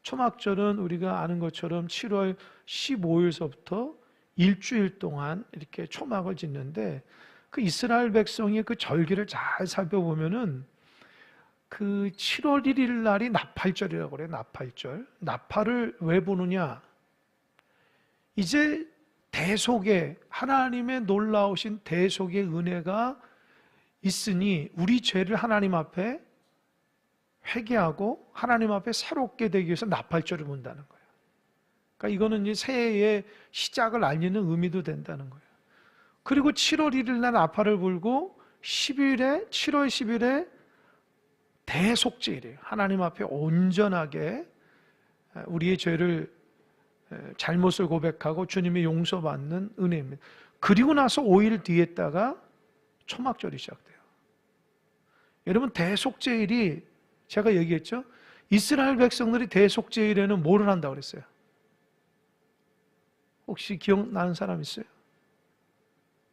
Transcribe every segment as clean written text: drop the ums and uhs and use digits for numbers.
초막절은 우리가 아는 것처럼 7월 15일서부터 일주일 동안 이렇게 초막을 짓는데, 그 이스라엘 백성의 그 절기를 잘 살펴보면은 그 7월 1일 날이 나팔절이라고 그래요. 나팔절. 나팔을 왜 부느냐? 이제 대속의, 하나님의 놀라우신 대속의 은혜가 있으니 우리 죄를 하나님 앞에 회개하고 하나님 앞에 새롭게 되기 위해서 나팔절을 분다는 거예요. 그러니까 이거는 이제 새해의 시작을 알리는 의미도 된다는 거예요. 그리고 7월 1일 날 나팔을 불고 7월 10일에 대속죄일이에요. 하나님 앞에 온전하게 우리의 죄를, 잘못을 고백하고 주님의 용서받는 은혜입니다. 그리고 나서 5일 뒤에다가 초막절이 시작돼요. 여러분, 대속죄일이, 제가 얘기했죠? 이스라엘 백성들이 대속죄일에는 뭐를 한다고 그랬어요? 혹시 기억나는 사람 있어요?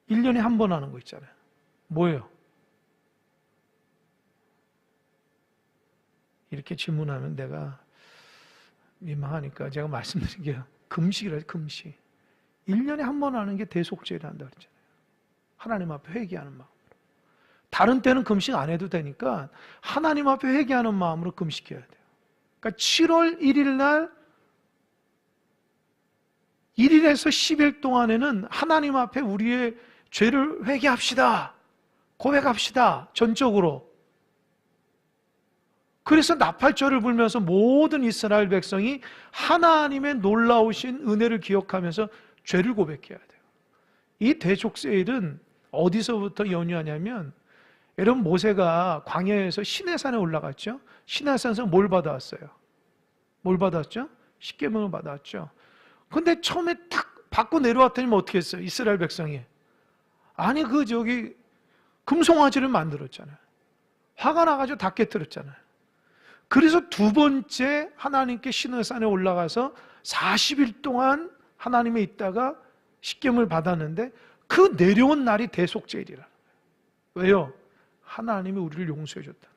1년에 한 번 하는 거 있잖아요. 뭐예요? 이렇게 질문하면 내가 민망하니까 제가 말씀드릴게요. 금식이라요, 금식. 1년에 한 번 하는 게 대속죄를 한다고 그랬잖아요. 하나님 앞에 회개하는 마음으로. 다른 때는 금식 안 해도 되니까 하나님 앞에 회개하는 마음으로 금식해야 돼요. 그러니까 7월 1일 날 1일에서 10일 동안에는 하나님 앞에 우리의 죄를 회개합시다. 고백합시다. 전적으로. 그래서 나팔절을 불면서 모든 이스라엘 백성이 하나님의 놀라우신 은혜를 기억하면서 죄를 고백해야 돼요. 이 대속죄일은 어디서부터 연유하냐면, 여러분, 모세가 광야에서 시내산에 올라갔죠. 시내산에서 뭘 받아왔어요? 뭘 받았죠? 십계명을 받았죠. 근데 처음에 탁 받고 내려왔더니 어떻게 했어요? 이스라엘 백성이. 아니, 금송아지를 만들었잖아요. 화가 나가지고 다 깨뜨렸잖아요. 그래서 두 번째 하나님께 시내산에 올라가서 40일 동안 하나님에 있다가 십계명을 받았는데, 그 내려온 날이 대속죄일이라는 거예요. 왜요? 하나님이 우리를 용서해 줬다는 거예요.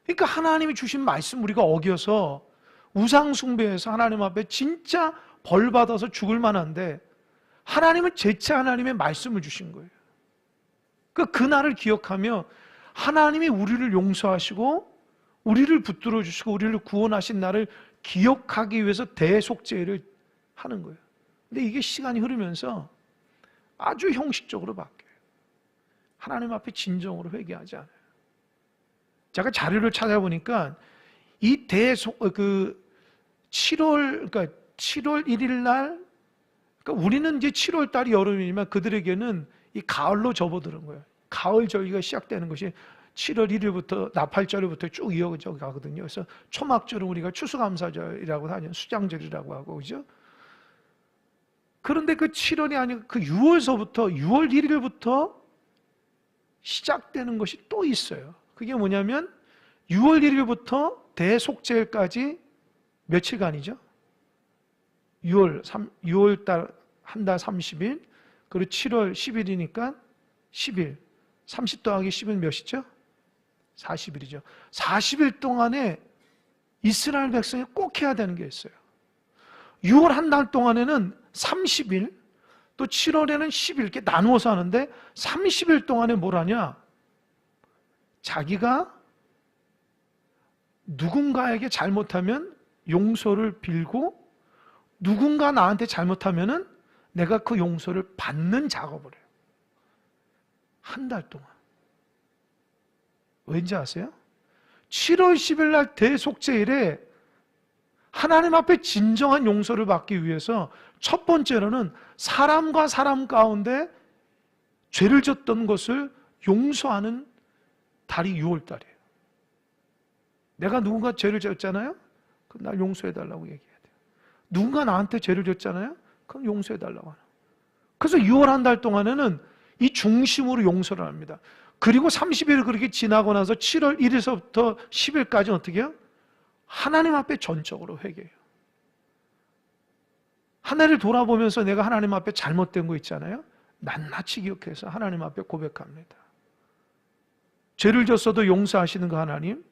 그러니까 하나님이 주신 말씀 우리가 어겨서 우상 숭배해서 하나님 앞에 진짜 벌 받아서 죽을 만한데, 하나님은 재차 하나님의 말씀을 주신 거예요. 그 날을 기억하며 하나님이 우리를 용서하시고 우리를 붙들어 주시고 우리를 구원하신 날을 기억하기 위해서 대속죄를 하는 거예요. 근데 이게 시간이 흐르면서 아주 형식적으로 바뀌어요. 하나님 앞에 진정으로 회개하지 않아요. 제가 자료를 찾아보니까 이 7월 1일 날, 그러니까 우리는 이제 7월 달이 여름이지만 그들에게는 이 가을로 접어드는 거예요. 가을 절기가 시작되는 것이 7월 1일부터 나팔절부터 쭉 이어져 가거든요. 그래서 초막절은 우리가 추수감사절이라고 하죠. 수장절이라고 하고, 그죠? 그런데 그 7월이 아니고 그 6월서부터 6월 1일부터 시작되는 것이 또 있어요. 그게 뭐냐면 6월 1일부터 대속죄일까지 며칠간이죠? 6월 달 한 달 30일, 그리고 7월 10일이니까 10일, 30 더하기 10은 몇이죠? 40일이죠. 40일 동안에 이스라엘 백성이 꼭 해야 되는 게 있어요. 6월 한 달 동안에는 30일, 또 7월에는 10일 이렇게 나누어서 하는데, 30일 동안에 뭘 하냐? 자기가 누군가에게 잘못하면 용서를 빌고, 누군가 나한테 잘못하면은 내가 그 용서를 받는 작업을 해요. 한 달 동안. 왠지 아세요? 7월 10일 날 대속죄일에 하나님 앞에 진정한 용서를 받기 위해서 첫 번째로는 사람과 사람 가운데 죄를 졌던 것을 용서하는 달이 6월 달이에요. 내가 누군가 죄를 졌잖아요? 그럼 날 용서해달라고 얘기해야 돼요. 누군가 나한테 죄를 졌잖아요? 그럼 용서해달라고 하는. 그래서 6월 한 달 동안에는 이 중심으로 용서를 합니다. 그리고 30일 그렇게 지나고 나서 7월 1일서부터 10일까지 어떻게 해요? 하나님 앞에 전적으로 회개해요. 한 해를 돌아보면서 내가 하나님 앞에 잘못된 거 있잖아요. 낱낱이 기억해서 하나님 앞에 고백합니다. 죄를 졌어도 용서하시는 그 하나님,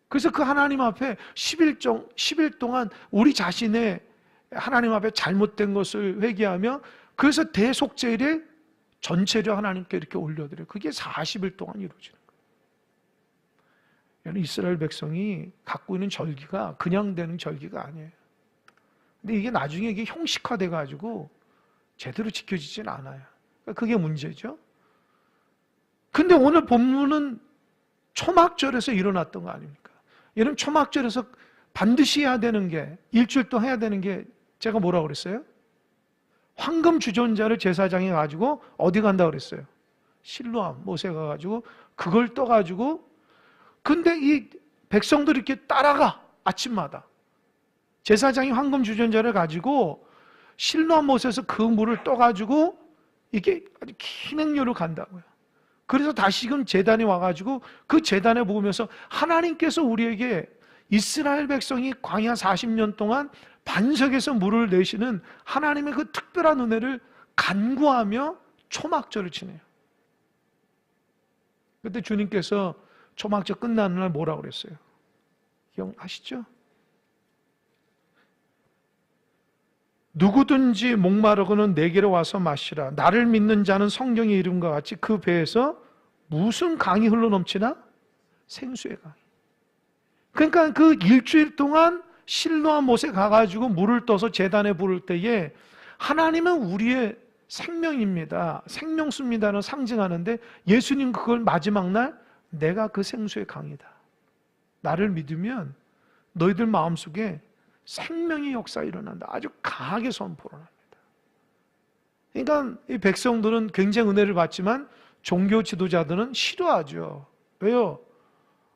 그래서 그 하나님 앞에 10일 동안 우리 자신의 하나님 앞에 잘못된 것을 회개하며, 그래서 대속죄일에 전체를 하나님께 이렇게 올려드려요. 그게 40일 동안 이루어지는 거예요. 이스라엘 백성이 갖고 있는 절기가 그냥 되는 절기가 아니에요. 근데 이게 나중에 이게 형식화돼 가지고 제대로 지켜지진 않아요. 그게 문제죠. 근데 오늘 본문은 초막절에서 일어났던 거 아닙니까? 여러분, 초막절에서 반드시 해야 되는 게, 일주일 동안 해야 되는 게, 제가 뭐라고 그랬어요? 황금 주전자를 제사장이 가지고 어디 간다 그랬어요? 실로암 모세가 가지고 그걸 떠가지고, 근데 이 백성들이 이렇게 따라가. 아침마다 제사장이 황금 주전자를 가지고 실로암 못에서 그 물을 떠가지고 이게 아주 긴 행렬로 간다고요. 그래서 다시금 제단에 와가지고 그 제단에 묵으면서 하나님께서 우리에게 이스라엘 백성이 광야 40년 동안 반석에서 물을 내시는 하나님의 그 특별한 은혜를 간구하며 초막절을 지내요. 그때 주님께서 초막절 끝나는 날 뭐라고 그랬어요? 기억하시죠? 누구든지 목마르고는 내게로 와서 마시라. 나를 믿는 자는 성경의 이름과 같이 그 배에서 무슨 강이 흘러넘치나? 생수의 강이. 그러니까 그 일주일 동안 실로암 못에 가가지고 물을 떠서 제단에 부를 때에 하나님은 우리의 생명입니다, 생명수입니다는 상징하는데, 예수님 그걸 마지막 날 내가 그 생수의 강이다, 나를 믿으면 너희들 마음속에 생명의 역사가 일어난다, 아주 강하게 선포를 합니다. 그러니까 이 백성들은 굉장히 은혜를 받지만 종교 지도자들은 싫어하죠. 왜요?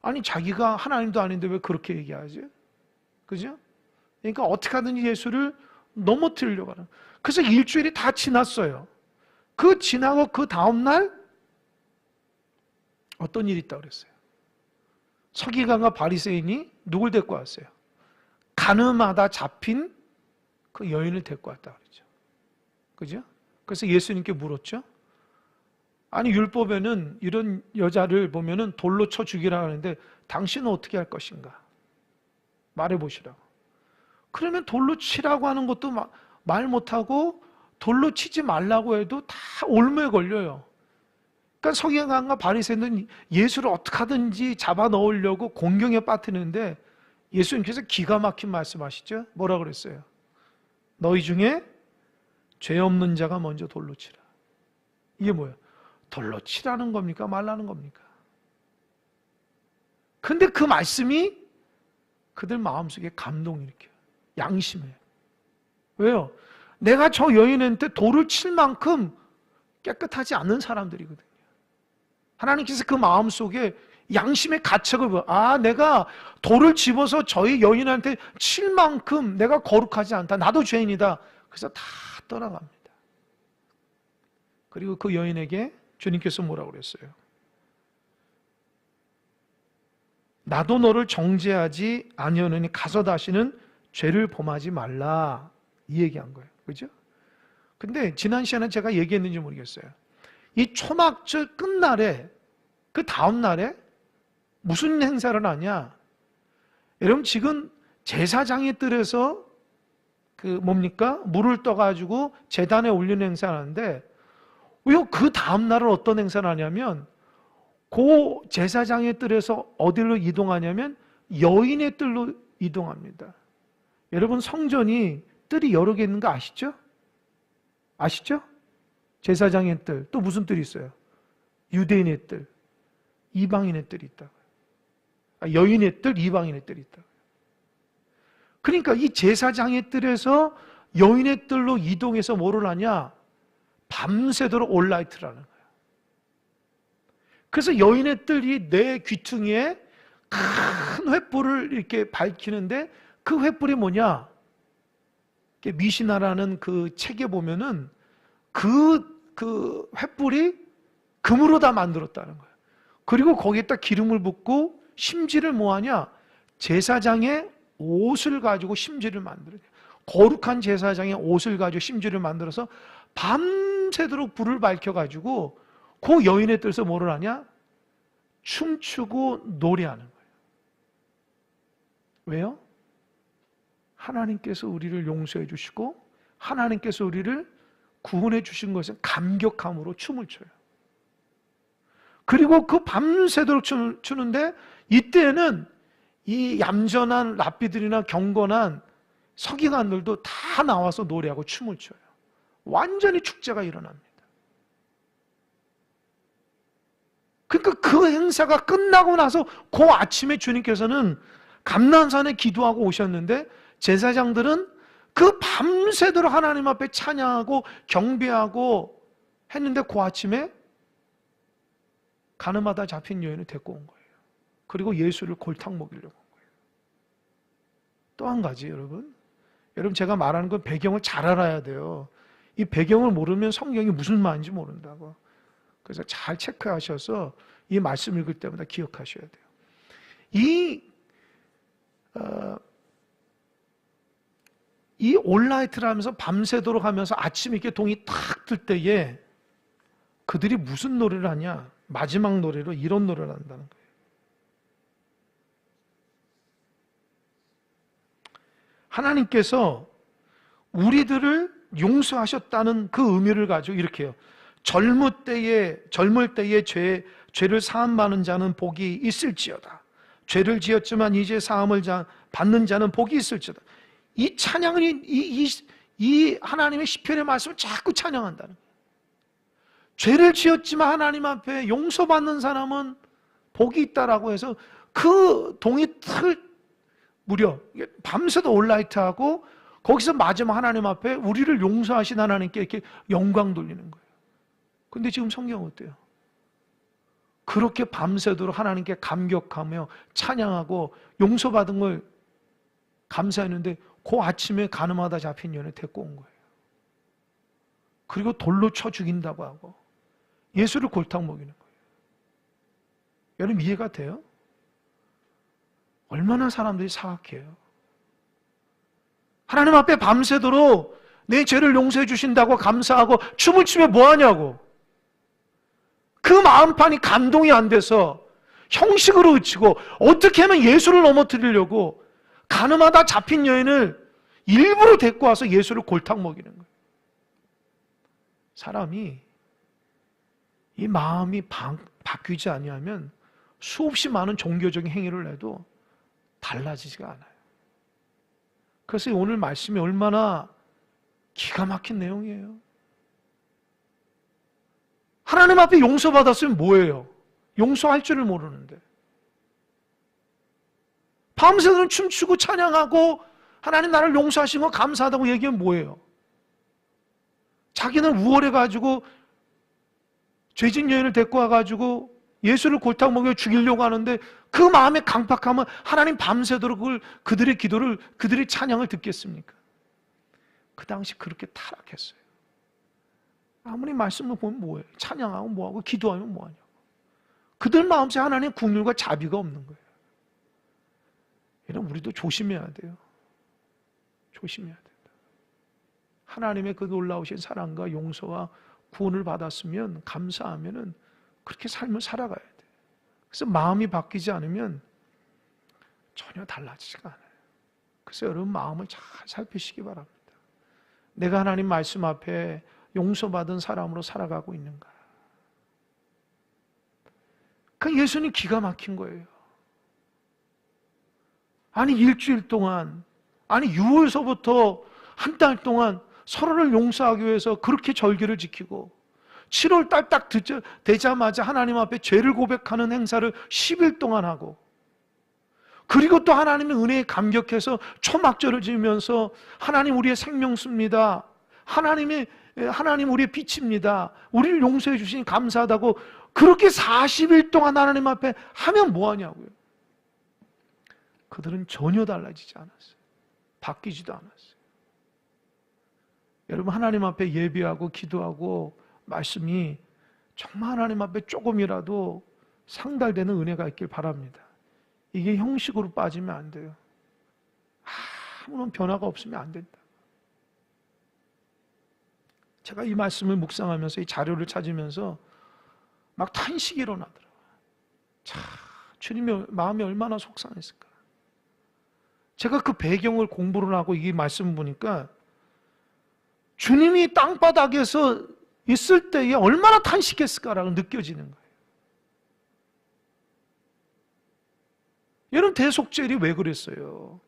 아니 자기가 하나님도 아닌데 왜 그렇게 얘기하지? 그죠? 그러니까 어떻게 하든지 예수를 넘어뜨리려고 하는. 그래서 일주일이 다 지났어요. 그 지나고 그 다음날 어떤 일이 있다고 그랬어요? 서기관과 바리새인이 누굴 데리고 왔어요? 가늠하다 잡힌 그 여인을 데리고 왔다고 그러죠. 그죠? 그래서 예수님께 물었죠. 아니 율법에는 이런 여자를 보면은 돌로 쳐 죽이라 하는데 당신은 어떻게 할 것인가? 말해보시라고. 그러면 돌로 치라고 하는 것도 말 못하고 돌로 치지 말라고 해도 다 올무에 걸려요. 그러니까 서기관과 바리새인은 예수를 어떻게 하든지 잡아 넣으려고 공경에 빠뜨리는데, 예수님께서 기가 막힌 말씀하시죠. 뭐라 그랬어요? 너희 중에 죄 없는 자가 먼저 돌로 치라. 이게 뭐예요? 돌로 치라는 겁니까? 말라는 겁니까? 근데 그 말씀이 그들 마음속에 감동을 일으켜요. 양심에. 왜요? 내가 저 여인한테 돌을 칠 만큼 깨끗하지 않는 사람들이거든요. 하나님께서 그 마음속에 양심의 가책을 내가 돌을 집어서 저희 여인한테 칠 만큼 내가 거룩하지 않다, 나도 죄인이다. 그래서 다 떠나갑니다. 그리고 그 여인에게 주님께서 뭐라고 그랬어요? 나도 너를 정죄하지 아니하노니 가서 다시는 죄를 범하지 말라, 이 얘기한 거예요. 그죠? 근데 지난 시간에 제가 얘기했는지 모르겠어요. 이 초막절 끝날에, 그 다음 날에 무슨 행사를 하냐? 여러분 지금 제사장의 뜰에서 물을 떠가지고 제단에 올리는 행사를 하는데, 왜 그 다음 날은 어떤 행사를 하냐면, 그 제사장의 뜰에서 어디로 이동하냐면 여인의 뜰로 이동합니다. 여러분 성전이 뜰이 여러 개 있는 거 아시죠? 아시죠? 제사장의 뜰, 또 무슨 뜰이 있어요? 유대인의 뜰, 이방인의 뜰이 있다고요. 여인의 뜰, 이방인의 뜰이 있다고요. 그러니까 이 제사장의 뜰에서 여인의 뜰로 이동해서 뭐를 하냐? 밤새도록 올라이트를 하는 거예요. 그래서 여인의 뜰이 내 귀퉁이에 큰 횃불을 이렇게 밝히는데, 그 횃불이 뭐냐? 미시나라는 그 책에 보면은 그 횃불이 금으로 다 만들었다는 거예요. 그리고 거기에다 기름을 붓고 심지를 뭐하냐? 제사장의 옷을 가지고 심지를 만들어요. 거룩한 제사장의 옷을 가지고 심지를 만들어서 밤새도록 불을 밝혀가지고 그 여인의 뜰에서 뭐를 하냐? 춤추고 노래하는 거예요. 왜요? 하나님께서 우리를 용서해 주시고 하나님께서 우리를 구원해 주신 것은 감격함으로 춤을 춰요. 그리고 그 밤새도록 추는데 이때는 이 얌전한 랍비들이나 경건한 서기관들도 다 나와서 노래하고 춤을 춰요. 완전히 축제가 일어납니다. 그러니까 그 행사가 끝나고 나서 그 아침에 주님께서는 감난산에 기도하고 오셨는데 제사장들은 그 밤새도록 하나님 앞에 찬양하고 경배하고 했는데 그 아침에 가늠하다 잡힌 여인을 데리고 온 거예요. 그리고 예수를 골탕 먹이려고 온 거예요. 또 한 가지 여러분 제가 말하는 건 배경을 잘 알아야 돼요. 이 배경을 모르면 성경이 무슨 말인지 모른다고. 그래서 잘 체크하셔서 이 말씀 읽을 때마다 기억하셔야 돼요. 이 올라이트를 하면서 밤새도록 하면서 아침에 이렇게 동이 탁 뜰 때에 그들이 무슨 노래를 하냐? 마지막 노래로 이런 노래를 한다는 거예요. 하나님께서 우리들을 용서하셨다는 그 의미를 가지고 이렇게 해요. 젊을 때에 죄를 사함 받는 자는 복이 있을지어다. 죄를 지었지만 이제 사함을 받는 자는 복이 있을지어다. 이 찬양은 이 하나님의 시편의 말씀을 자꾸 찬양한다는 거예요. 죄를 지었지만 하나님 앞에 용서받는 사람은 복이 있다라고 해서 그 동이 무려 밤새도 올라이트하고 거기서 마지막 하나님 앞에 우리를 용서하신 하나님께 이렇게 영광 돌리는 거예요. 근데 지금 성경은 어때요? 그렇게 밤새도록 하나님께 감격하며 찬양하고 용서받은 걸 감사했는데 그 아침에 가늠하다 잡힌 여인을 데리고 온 거예요. 그리고 돌로 쳐 죽인다고 하고 예수를 골탕 먹이는 거예요. 여러분 이해가 돼요? 얼마나 사람들이 사악해요. 하나님 앞에 밤새도록 내 죄를 용서해 주신다고 감사하고 춤을 추며 뭐하냐고. 그 마음판이 감동이 안 돼서 형식으로 그치고 어떻게 하면 예수를 넘어뜨리려고 가늠하다 잡힌 여인을 일부러 데리고 와서 예수를 골탕 먹이는 거예요. 사람이 이 마음이 바뀌지 아니하면 수없이 많은 종교적인 행위를 해도 달라지지가 않아요. 그래서 오늘 말씀이 얼마나 기가 막힌 내용이에요. 하나님 앞에 용서받았으면 뭐예요? 용서할 줄을 모르는데 밤새도록 춤추고 찬양하고 하나님 나를 용서하신 거 감사하다고 얘기하면 뭐예요? 자기는 우월해가지고 죄진 여인을 데리고 와가지고 예수를 골탕 먹여 죽이려고 하는데 그 마음의 강팍함은 하나님 밤새도록 그들의 기도를 그들의 찬양을 듣겠습니까? 그 당시 그렇게 타락했어요. 아무리 말씀을 보면 뭐예요? 찬양하고 뭐하고 기도하면 뭐하냐고. 그들 마음속에 하나님의 국률과 자비가 없는 거예요. 이런 우리도 조심해야 돼요. 조심해야 된다. 하나님의 그 놀라우신 사랑과 용서와 구원을 받았으면 감사하면은 그렇게 삶을 살아가야 돼요. 그래서 마음이 바뀌지 않으면 전혀 달라지지가 않아요. 그래서 여러분 마음을 잘 살피시기 바랍니다. 내가 하나님 말씀 앞에 용서받은 사람으로 살아가고 있는가? 그 예수님 기가 막힌 거예요. 아니 일주일 동안, 아니 6월서부터 한 달 동안 서로를 용서하기 위해서 그렇게 절기를 지키고 7월 달 딱 되자마자 하나님 앞에 죄를 고백하는 행사를 10일 동안 하고 그리고 또 하나님의 은혜에 감격해서 초막절을 지으면서 하나님 우리의 생명수입니다. 하나님 우리의 빛입니다. 우리를 용서해 주시니 감사하다고 그렇게 40일 동안 하나님 앞에 하면 뭐하냐고요. 그들은 전혀 달라지지 않았어요. 바뀌지도 않았어요. 여러분 하나님 앞에 예배하고 기도하고 말씀이 정말 하나님 앞에 조금이라도 상달되는 은혜가 있길 바랍니다. 이게 형식으로 빠지면 안 돼요. 아무런 변화가 없으면 안 된다. 제가 이 말씀을 묵상하면서 이 자료를 찾으면서 막 탄식이 일어나더라고요. 참 주님의 마음이 얼마나 속상했을까. 제가 그 배경을 공부를 하고 이 말씀을 보니까 주님이 땅바닥에서 있을 때에 얼마나 탄식했을까라고 느껴지는 거예요. 여러분, 대속죄일이 왜 그랬어요?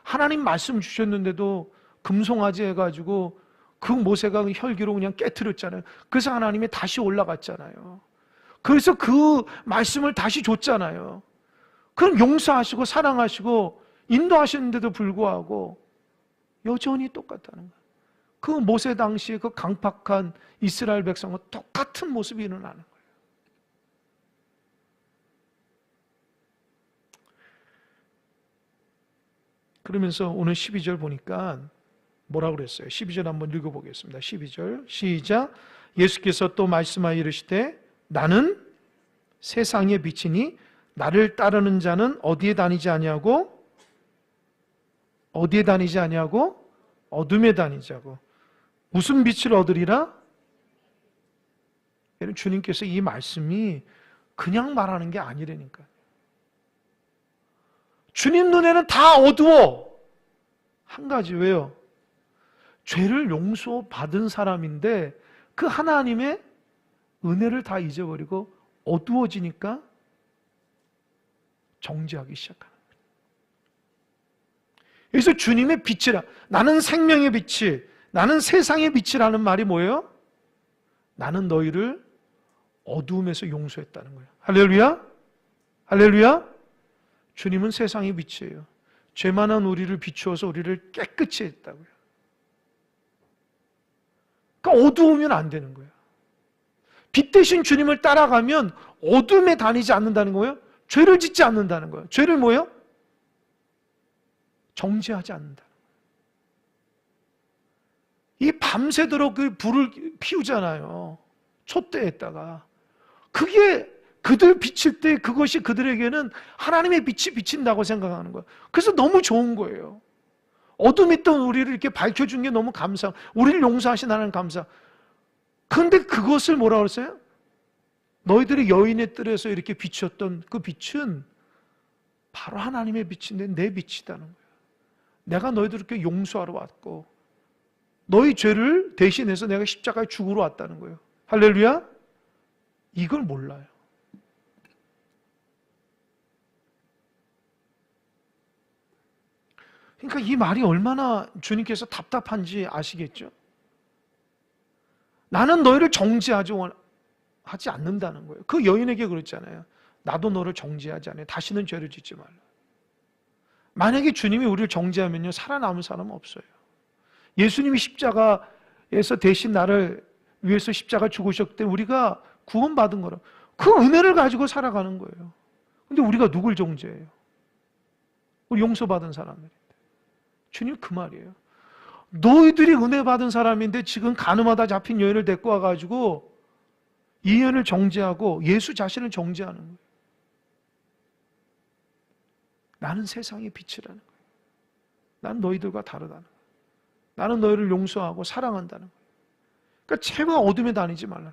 하나님 말씀 주셨는데도 금송아지 해가지고 그 모세가 혈기로 그냥 깨트렸잖아요. 그래서 하나님이 다시 올라갔잖아요. 그래서 그 말씀을 다시 줬잖아요. 그럼 용서하시고 사랑하시고 인도하시는데도 불구하고 여전히 똑같다는 거예요. 그 모세 당시에 그 강팍한 이스라엘 백성과 똑같은 모습이 일어나는 거예요. 그러면서 오늘 12절 보니까 뭐라고 그랬어요? 12절 한번 읽어보겠습니다. 12절 시작. 예수께서 또 말씀하여 이르시되 나는 세상의 빛이니 나를 따르는 자는 어디에 다니지 아니하고 어둠에 다니자고. 무슨 빛을 얻으리라? 여러분, 주님께서 이 말씀이 그냥 말하는 게 아니라니까요. 주님 눈에는 다 어두워. 한 가지, 왜요? 죄를 용서받은 사람인데 그 하나님의 은혜를 다 잊어버리고 어두워지니까 정죄하기 시작하는 거예요. 그래서 주님의 빛이라, 나는 생명의 빛이, 나는 세상의 빛이라는 말이 뭐예요? 나는 너희를 어두움에서 용서했다는 거예요. 할렐루야? 할렐루야? 주님은 세상의 빛이에요. 죄 많은 우리를 비추어서 우리를 깨끗이 했다고요. 그러니까 어두우면 안 되는 거예요. 빛 대신 주님을 따라가면 어둠에 다니지 않는다는 거예요. 죄를 짓지 않는다는 거예요. 죄를 뭐예요? 정죄하지 않는다는 거예요. 이 밤새도록 그 불을 피우잖아요. 촛대에다가. 그게 그들 비칠 때 그것이 그들에게는 하나님의 빛이 비친다고 생각하는 거예요. 그래서 너무 좋은 거예요. 어둠에 있던 우리를 이렇게 밝혀준 게 너무 감사. 우리를 용서하신 하나님 감사. 그런데 그것을 뭐라고 그랬어요? 너희들이 여인의 뜰에서 이렇게 비쳤던 그 빛은 바로 하나님의 빛인데 내 빛이다는 거예요. 내가 너희들을 이렇게 용서하러 왔고 너희 죄를 대신해서 내가 십자가에 죽으러 왔다는 거예요. 할렐루야? 이걸 몰라요. 그러니까 이 말이 얼마나 주님께서 답답한지 아시겠죠? 나는 너희를 정죄하지 않는다는 거예요. 그 여인에게 그랬잖아요. 나도 너를 정죄하지 않아요. 다시는 죄를 짓지 말라. 만약에 주님이 우리를 정죄하면요, 살아남을 사람은 없어요. 예수님이 십자가에서 대신 나를 위해서 십자가 죽으셨기 때문에 우리가 구원받은 거라. 그 은혜를 가지고 살아가는 거예요. 근데 우리가 누굴 정죄해요? 우리 용서받은 사람들인데. 주님 그 말이에요. 너희들이 은혜 받은 사람인데 지금 가늠하다 잡힌 여인을 데리고 와가지고 이 여인을 정죄하고 예수 자신을 정죄하는 거예요. 나는 세상의 빛이라는 거예요. 나는 너희들과 다르다는 거예요. 나는 너희를 용서하고 사랑한다는 거예요. 그러니까 채가 어둠에 다니지 말라.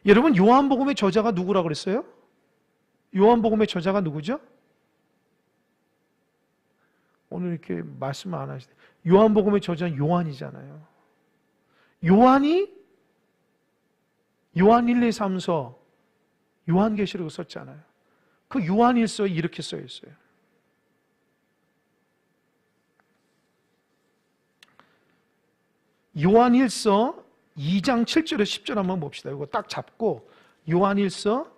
여러분, 요한복음의 저자가 누구라고 그랬어요? 요한복음의 저자가 누구죠? 오늘 이렇게 말씀 안 하시네. 요한복음의 저자는 요한이잖아요. 요한이 요한 1, 2, 3서 요한계시록을 썼잖아요. 그 요한일서에 이렇게 써 있어요. 요한일서 2장 7절에 10절 한번 봅시다. 이거 딱 잡고 요한일서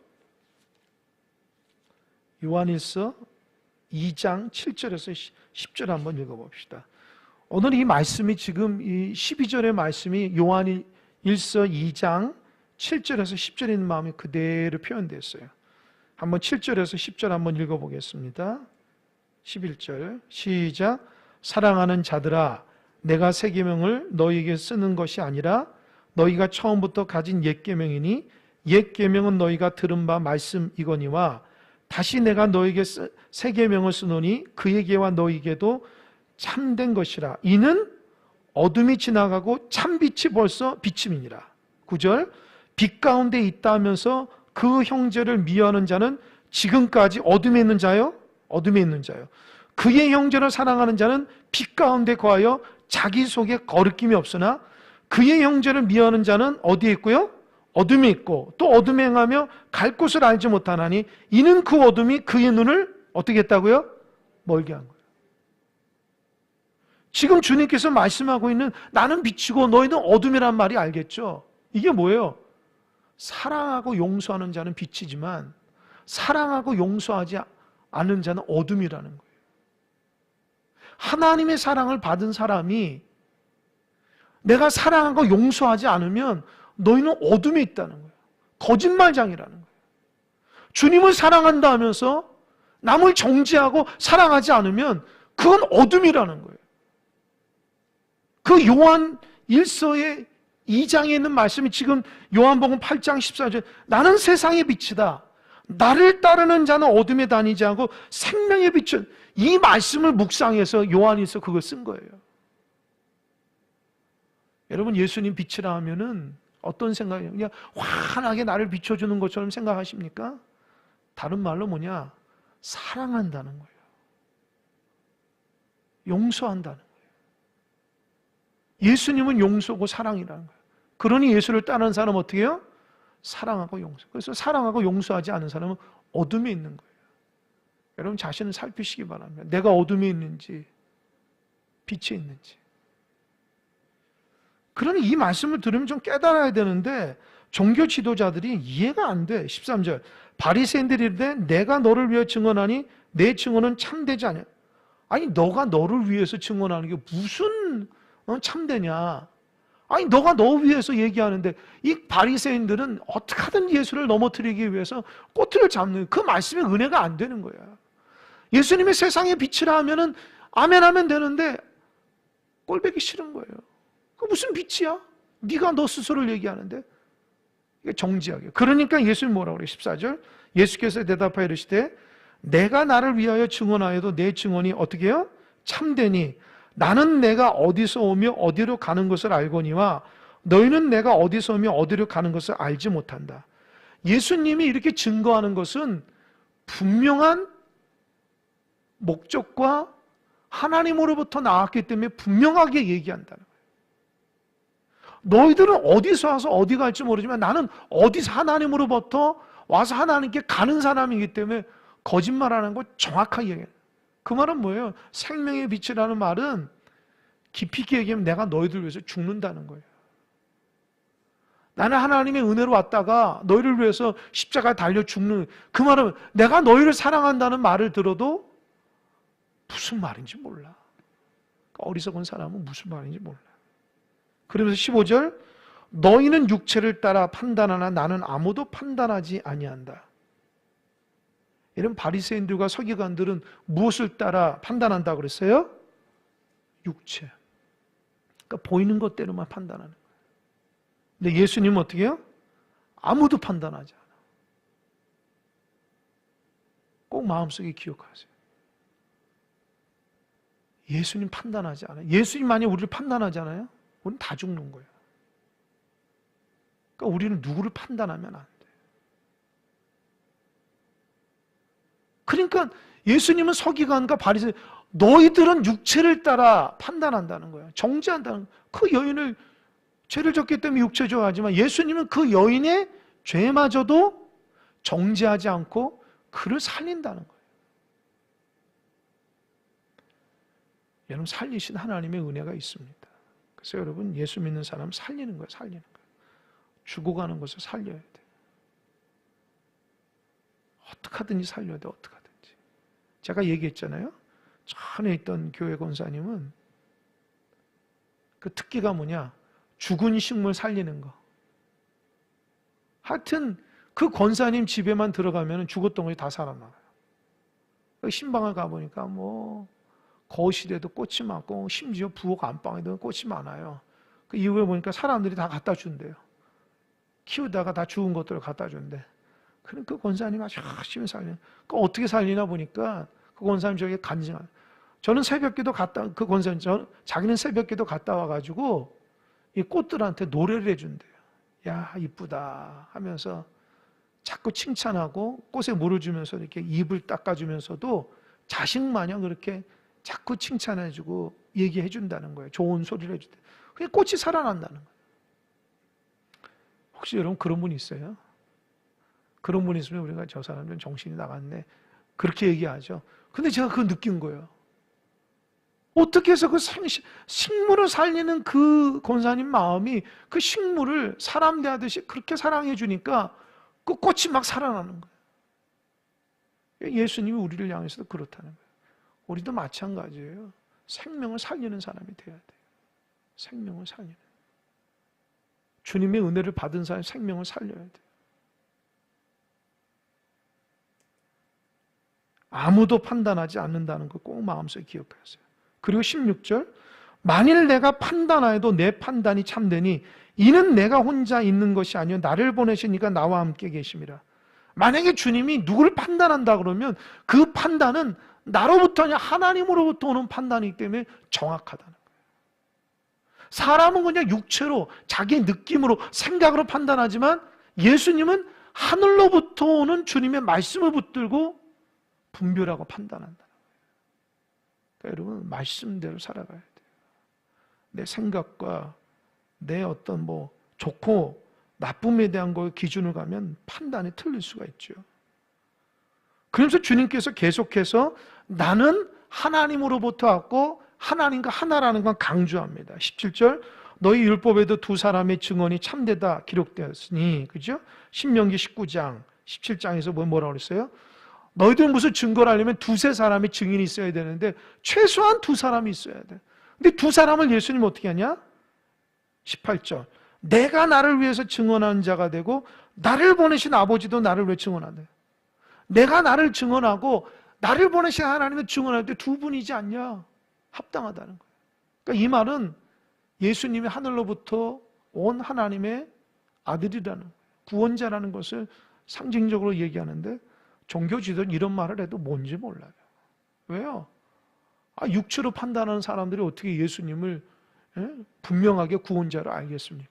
2장 7절에서 10절 한번 읽어봅시다. 오늘 이 말씀이 지금 이 12절의 말씀이 요한일서 2장 7절에서 10절에 있는 마음이 그대로 표현됐어요. 한번 7절에서 10절 한번 읽어보겠습니다. 11절 시작. 사랑하는 자들아, 내가 새 계명을 너희에게 쓰는 것이 아니라 너희가 처음부터 가진 옛 계명이니 옛 계명은 너희가 들은 바 말씀이거니와 다시 내가 너희에게 새 계명을 쓰노니 그에게와 너희에게도 참된 것이라. 이는 어둠이 지나가고 참빛이 벌써 비침이니라. 9절 빛 가운데 있다 하면서 그 형제를 미워하는 자는 지금까지 어둠에 있는 자요? 어둠에 있는 자요. 그의 형제를 사랑하는 자는 빛 가운데 거하여 자기 속에 거리낌이 없으나 그의 형제를 미워하는 자는 어디에 있고요? 어둠에 있고 또 어둠에 행하며 갈 곳을 알지 못하나니 이는 그 어둠이 그의 눈을 어떻게 했다고요? 멀게 한 거예요. 지금 주님께서 말씀하고 있는 나는 빛이고 너희는 어둠이란 말이 알겠죠? 이게 뭐예요? 사랑하고 용서하는 자는 빛이지만 사랑하고 용서하지 않는 자는 어둠이라는 거예요. 하나님의 사랑을 받은 사람이 내가 사랑하고 용서하지 않으면 너희는 어둠에 있다는 거예요. 거짓말장이라는 거예요. 주님을 사랑한다 하면서 남을 정죄하고 사랑하지 않으면 그건 어둠이라는 거예요. 그 요한 1서의 2장에 있는 말씀이 지금 요한복음 8장 14절 나는 세상의 빛이다. 나를 따르는 자는 어둠에 다니지 않고 생명의 빛은 이 말씀을 묵상해서 요한일서 그걸 쓴 거예요. 여러분 예수님 빛이라 하면은 어떤 생각이에요? 그냥 환하게 나를 비춰주는 것처럼 생각하십니까? 다른 말로 뭐냐? 사랑한다는 거예요. 용서한다는 거예요. 예수님은 용서고 사랑이라는 거예요. 그러니 예수를 따르는 사람은 어떻게 해요? 사랑하고 용서. 그래서 사랑하고 용서하지 않은 사람은 어둠에 있는 거예요. 여러분 자신을 살피시기 바랍니다. 내가 어둠에 있는지 빛에 있는지. 그러니 이 말씀을 들으면 좀 깨달아야 되는데 종교 지도자들이 이해가 안 돼. 13절 바리새인들이 이르되 내가 너를 위하여 증언하니 내 증언은 참되지 않냐. 아니 너가 너를 위해서 증언하는 게 무슨 참되냐. 아니 너가 너 위해서 얘기하는데 이 바리새인들은 어떻게 하든 예수를 넘어뜨리기 위해서 꼬투리를 잡는 그 말씀의 은혜가 안 되는 거야. 예수님의 세상의 빛이라 하면은 아멘 하면 되는데 꼴보기 싫은 거예요. 그 무슨 빛이야? 네가 너 스스로를 얘기하는데 이게 정지하게. 그러니까 예수님 뭐라고 그래요? 14절 예수께서 대답하여 이르시되 내가 나를 위하여 증언하여도 내 증언이 어떻게 해요? 참되니 나는 내가 어디서 오며 어디로 가는 것을 알거니와 너희는 내가 어디서 오며 어디로 가는 것을 알지 못한다. 예수님이 이렇게 증거하는 것은 분명한 목적과 하나님으로부터 나왔기 때문에 분명하게 얘기한다는 거예요. 너희들은 어디서 와서 어디 갈지 모르지만 나는 어디서 하나님으로부터 와서 하나님께 가는 사람이기 때문에 거짓말하는 거 정확하게 얘기해요. 그 말은 뭐예요? 생명의 빛이라는 말은 깊이 있게 얘기하면 내가 너희들 위해서 죽는다는 거예요. 나는 하나님의 은혜로 왔다가 너희를 위해서 십자가에 달려 죽는 그 말은 내가 너희를 사랑한다는 말을 들어도 무슨 말인지 몰라. 어리석은 사람은 무슨 말인지 몰라. 그러면서 15절 너희는 육체를 따라 판단하나 나는 아무도 판단하지 아니한다. 이런 바리새인들과 서기관들은 무엇을 따라 판단한다고 그랬어요? 육체. 그러니까 보이는 것대로만 판단하는 거예요. 근데 예수님은 어떻게 해요? 아무도 판단하지 않아. 꼭 마음속에 기억하세요. 예수님 판단하지 않아요. 예수님 만약 우리를 판단하잖아요. 우리는 다 죽는 거예요. 그러니까 우리는 누구를 판단하면 안 돼. 그러니까 예수님은 서기관과 바리새인 너희들은 육체를 따라 판단한다는 거예요. 정죄한다는 거예요. 그 여인을 죄를 졌기 때문에 육체 좋아하지만 예수님은 그 여인의 죄마저도 정죄하지 않고 그를 살린다는 거예요. 여러분 살리신 하나님의 은혜가 있습니다. 그래서 여러분 예수 믿는 사람 살리는 거예요. 살리는 거예요. 죽어가는 것을 살려야 돼요. 어떻게 하든지 살려야 돼. 어떻게 하든지. 제가 얘기했잖아요. 전에 있던 교회 권사님은 그 특기가 뭐냐? 죽은 식물 살리는 거. 하여튼 그 권사님 집에만 들어가면 죽었던 것이 다 살아나요. 신방을 가보니까 뭐 거실에도 꽃이 많고 심지어 부엌 안방에도 꽃이 많아요. 그 이후에 보니까 사람들이 다 갖다 준대요. 키우다가 다 죽은 것들을 갖다 준대. 그러니까 그 권사님 아주 열심히 살리는. 그 어떻게 살리나 보니까 그 권사님 저에게 간증한. 저는 새벽기도 갔다 그 권사님 자기는 새벽기도 갔다 와가지고 이 꽃들한테 노래를 해준대요. 야 이쁘다 하면서 자꾸 칭찬하고 꽃에 물을 주면서 이렇게 입을 닦아주면서도 자식 마냥 그렇게 자꾸 칭찬해주고 얘기해준다는 거예요. 좋은 소리를 해줄 때. 그게 꽃이 살아난다는 거예요. 혹시 여러분 그런 분 있어요? 그런 분 있으면 우리가 저 사람은 정신이 나갔네. 그렇게 얘기하죠. 근데 제가 그거 느낀 거예요. 어떻게 해서 그 식물을 살리는 그 권사님 마음이 그 식물을 사람 대하듯이 그렇게 사랑해 주니까 그 꽃이 막 살아나는 거예요. 예수님이 우리를 향해서도 그렇다는 거예요. 우리도 마찬가지예요. 생명을 살리는 사람이 돼야 돼요. 생명을 살리는. 주님의 은혜를 받은 사람이 생명을 살려야 돼요. 아무도 판단하지 않는다는 거 꼭 마음속에 기억하세요. 그리고 16절, 만일 내가 판단하여도 내 판단이 참되니 이는 내가 혼자 있는 것이 아니요 나를 보내시니까 나와 함께 계심이라. 만약에 주님이 누구를 판단한다 그러면 그 판단은 나로부터 아니라 하나님으로부터 오는 판단이기 때문에 정확하다는 거예요. 사람은 그냥 육체로 자기 느낌으로 생각으로 판단하지만 예수님은 하늘로부터 오는 주님의 말씀을 붙들고 분별하고 판단한다는 거예요. 그러니까 여러분 말씀대로 살아가야 돼요. 내 생각과 내 어떤 좋고 나쁨에 대한 거 기준을 가면 판단이 틀릴 수가 있죠. 그래서 주님께서 계속해서 나는 하나님으로부터 왔고 하나님과 하나라는 건 강조합니다. 17절, 너희 율법에도 두 사람의 증언이 참되다 기록되었으니, 그죠? 신명기 19장 17장에서 뭐라고 그랬어요? 너희들 무슨 증거를 하려면 두세 사람의 증인이 있어야 되는데 최소한 두 사람이 있어야 돼. 근데 두 사람을 예수님 어떻게 하냐? 18절, 내가 나를 위해서 증언하는 자가 되고 나를 보내신 아버지도 나를 위해 증언한다. 내가 나를 증언하고 나를 보내신 하나님을 증언할 때 두 분이지 않냐? 합당하다는 거예요. 그러니까 이 말은 예수님이 하늘로부터 온 하나님의 아들이라는 거예요. 구원자라는 것을 상징적으로 얘기하는데 종교 지도는 이런 말을 해도 뭔지 몰라요. 왜요? 육체로 판단하는 사람들이 어떻게 예수님을 분명하게 구원자로 알겠습니까?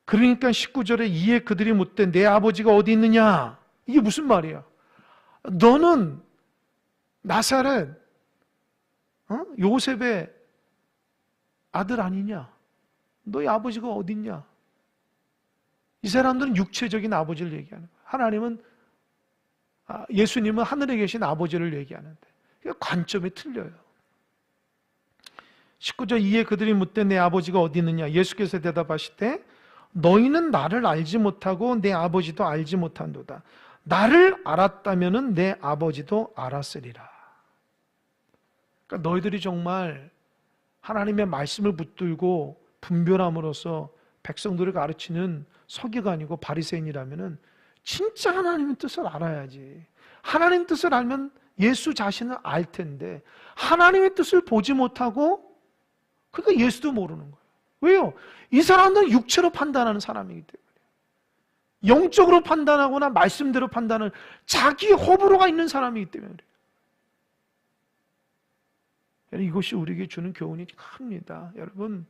그러니까 19절에 이에 그들이 묻되 내 아버지가 어디 있느냐? 이게 무슨 말이야? 너는 나사렛 요셉의 아들 아니냐? 너희 아버지가 어디 있냐? 이 사람들은 육체적인 아버지를 얘기하는 거예요. 하나님은 예수님은 하늘에 계신 아버지를 얘기하는데 관점이 틀려요. 19절 이에 그들이 묻되 내 아버지가 어디 있느냐? 예수께서 대답하시되 너희는 나를 알지 못하고 내 아버지도 알지 못한도다. 나를 알았다면은 내 아버지도 알았으리라. 그러니까 너희들이 정말 하나님의 말씀을 붙들고 분별함으로써 백성들을 가르치는 서기관이고 바리새인이라면은 진짜 하나님의 뜻을 알아야지. 하나님 뜻을 알면 예수 자신을 알 텐데 하나님의 뜻을 보지 못하고 그러니까 예수도 모르는 거예요. 왜요? 이 사람들은 육체로 판단하는 사람이기 때문에 영적으로 판단하거나 말씀대로 판단을 자기 호불호가 있는 사람이기 때문에 그래요. 이것이 우리에게 주는 교훈이 큽니다. 여러분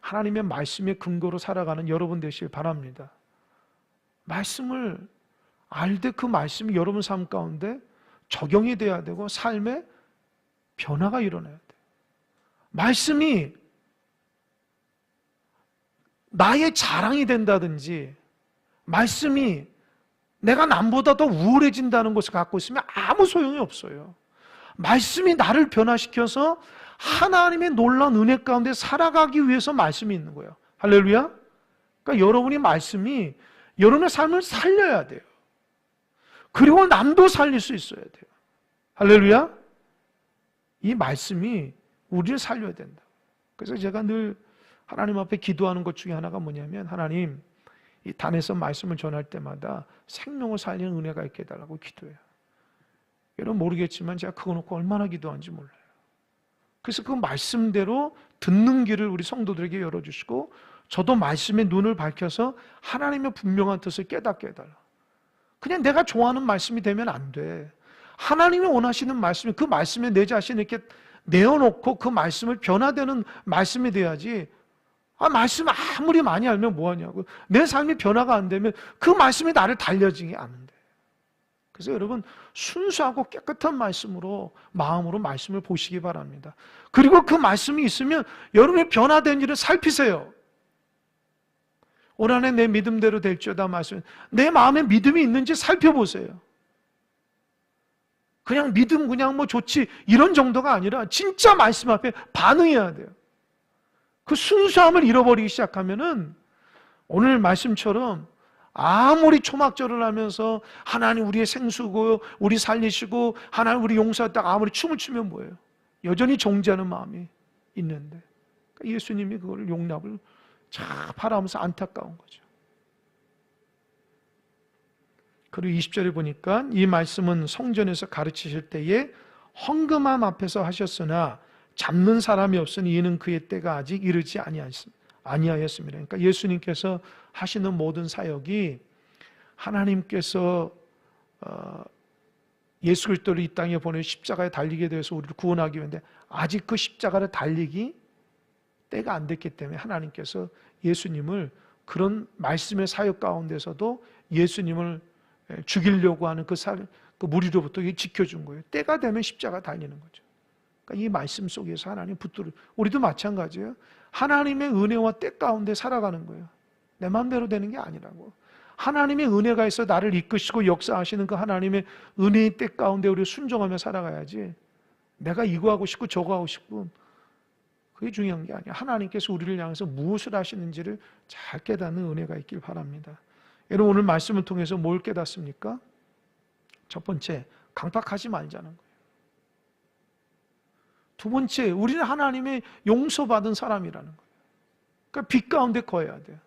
하나님의 말씀의 근거로 살아가는 여러분 되시길 바랍니다. 말씀을 알 때 그 말씀이 여러분 삶 가운데 적용이 돼야 되고 삶에 변화가 일어나야 돼요. 말씀이 나의 자랑이 된다든지 말씀이 내가 남보다 더 우월해진다는 것을 갖고 있으면 아무 소용이 없어요. 말씀이 나를 변화시켜서 하나님의 놀라운 은혜 가운데 살아가기 위해서 말씀이 있는 거예요. 할렐루야. 그러니까 여러분이 말씀이 여러분의 삶을 살려야 돼요. 그리고 남도 살릴 수 있어야 돼요. 할렐루야. 이 말씀이 우리를 살려야 된다. 그래서 제가 늘 하나님 앞에 기도하는 것 중에 하나가 뭐냐면 하나님 이 단에서 말씀을 전할 때마다 생명을 살리는 은혜가 있게 해달라고 기도해요. 여러분 모르겠지만 제가 그거 놓고 얼마나 기도하는지 몰라요. 그래서 그 말씀대로 듣는 길을 우리 성도들에게 열어주시고 저도 말씀의 눈을 밝혀서 하나님의 분명한 뜻을 깨닫게 해달라. 그냥 내가 좋아하는 말씀이 되면 안 돼. 하나님이 원하시는 말씀이 그 말씀에 내 자신을 이렇게 내어놓고 그 말씀을 변화되는 말씀이 돼야지. 말씀 아무리 많이 알면 뭐하냐고. 내 삶이 변화가 안 되면 그 말씀이 나를 달려지게 안 돼. 그래서 여러분 순수하고 깨끗한 말씀으로 마음으로 말씀을 보시기 바랍니다. 그리고 그 말씀이 있으면 여러분의 변화된 일을 살피세요. 올 한해 내 믿음대로 될지어다 말씀. 내 마음에 믿음이 있는지 살펴보세요. 그냥 믿음 그냥 뭐 좋지 이런 정도가 아니라 진짜 말씀 앞에 반응해야 돼요. 그 순수함을 잃어버리기 시작하면은 오늘 말씀처럼 아무리 초막절을 하면서 하나님 우리의 생수고 우리 살리시고 하나님 우리 용서했다가 아무리 춤을 추면 뭐예요? 여전히 정죄하는 마음이 있는데 그러니까 예수님이 그걸 용납을 참 바라면서 안타까운 거죠. 그리고 20절에 보니까 이 말씀은 성전에서 가르치실 때에 헌금함 앞에서 하셨으나 잡는 사람이 없으니 이는 그의 때가 아직 이르지 아니하였습니다. 그러니까 예수님께서 하시는 모든 사역이 하나님께서 예수 그리스도를 이 땅에 보내 십자가에 달리게 되어서 우리를 구원하기 위한데 아직 그 십자가를 달리기 때가 안 됐기 때문에 하나님께서 예수님을 그런 말씀의 사역 가운데서도 예수님을 죽이려고 하는 그 무리로부터 지켜준 거예요. 때가 되면 십자가 달리는 거죠. 그러니까 이 말씀 속에서 하나님 붙들을 우리도 마찬가지예요. 하나님의 은혜와 때 가운데 살아가는 거예요. 내 마음대로 되는 게 아니라고. 하나님의 은혜가 있어 나를 이끄시고 역사하시는 그 하나님의 은혜의 때 가운데 우리 순종하며 살아가야지. 내가 이거 하고 싶고 저거 하고 싶고 그게 중요한 게 아니야. 하나님께서 우리를 향해서 무엇을 하시는지를 잘 깨닫는 은혜가 있길 바랍니다. 여러분 오늘 말씀을 통해서 뭘 깨닫습니까? 첫 번째, 강박하지 말자는 거예요. 두 번째, 우리는 하나님의 용서받은 사람이라는 거예요. 그러니까 빛 가운데 거해야 돼요.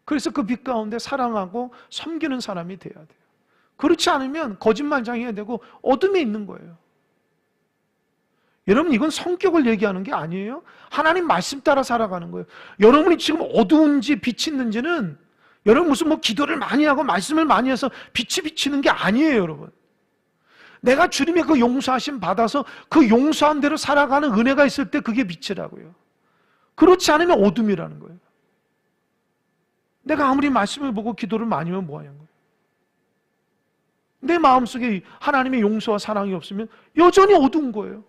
그래서 그 빛 가운데 사랑하고 섬기는 사람이 돼야 돼요. 그렇지 않으면 거짓말장애가 되고 어둠에 있는 거예요. 여러분 이건 성격을 얘기하는 게 아니에요. 하나님 말씀 따라 살아가는 거예요. 여러분이 지금 어두운지 빛이 있는지는 여러분 무슨 뭐 기도를 많이 하고 말씀을 많이 해서 빛이 비치는 게 아니에요, 여러분. 내가 주님의 그 용서하심 받아서 그 용서한 대로 살아가는 은혜가 있을 때 그게 빛이라고요. 그렇지 않으면 어둠이라는 거예요. 내가 아무리 말씀을 보고 기도를 많이 하면 뭐 하는 거예요? 내 마음속에 하나님의 용서와 사랑이 없으면 여전히 어두운 거예요.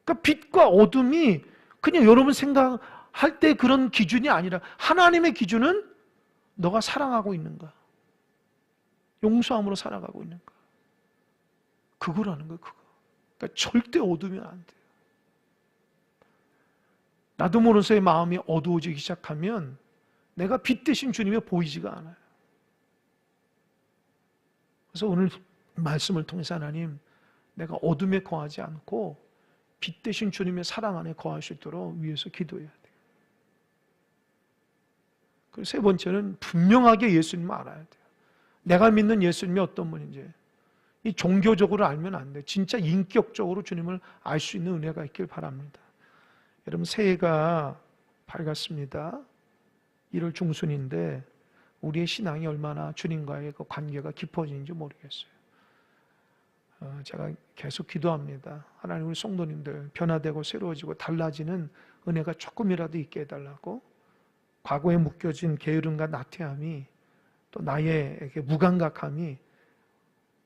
그러니까 빛과 어둠이 그냥 여러분 생각할 때 그런 기준이 아니라 하나님의 기준은 너가 사랑하고 있는가? 용서함으로 살아가고 있는가? 그거라는 거예요, 그거. 그러니까 절대 어두우면 안 돼요. 나도 모르는 사이에 마음이 어두워지기 시작하면 내가 빛 대신 주님이 보이지가 않아요. 그래서 오늘 말씀을 통해서 하나님, 내가 어둠에 거하지 않고 빛 대신 주님의 사랑 안에 거할 수 있도록 위해서 기도해야 돼요. 그리고 세 번째는 분명하게 예수님을 알아야 돼요. 내가 믿는 예수님이 어떤 분인지. 이 종교적으로 알면 안 돼. 진짜 인격적으로 주님을 알 수 있는 은혜가 있길 바랍니다. 여러분 새해가 밝았습니다. 1월 중순인데 우리의 신앙이 얼마나 주님과의 그 관계가 깊어지는지 모르겠어요. 제가 계속 기도합니다. 하나님 우리 성도님들 변화되고 새로워지고 달라지는 은혜가 조금이라도 있게 해달라고. 과거에 묶여진 게으름과 나태함이 또 나의 무감각함이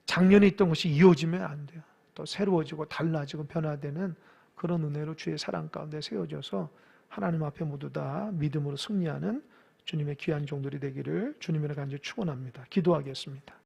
작년에 있던 것이 이어지면 안 돼요. 또 새로워지고 달라지고 변화되는 그런 은혜로 주의 사랑 가운데 세워져서 하나님 앞에 모두 다 믿음으로 승리하는 주님의 귀한 종들이 되기를 주님의 간절히 축원합니다. 기도하겠습니다.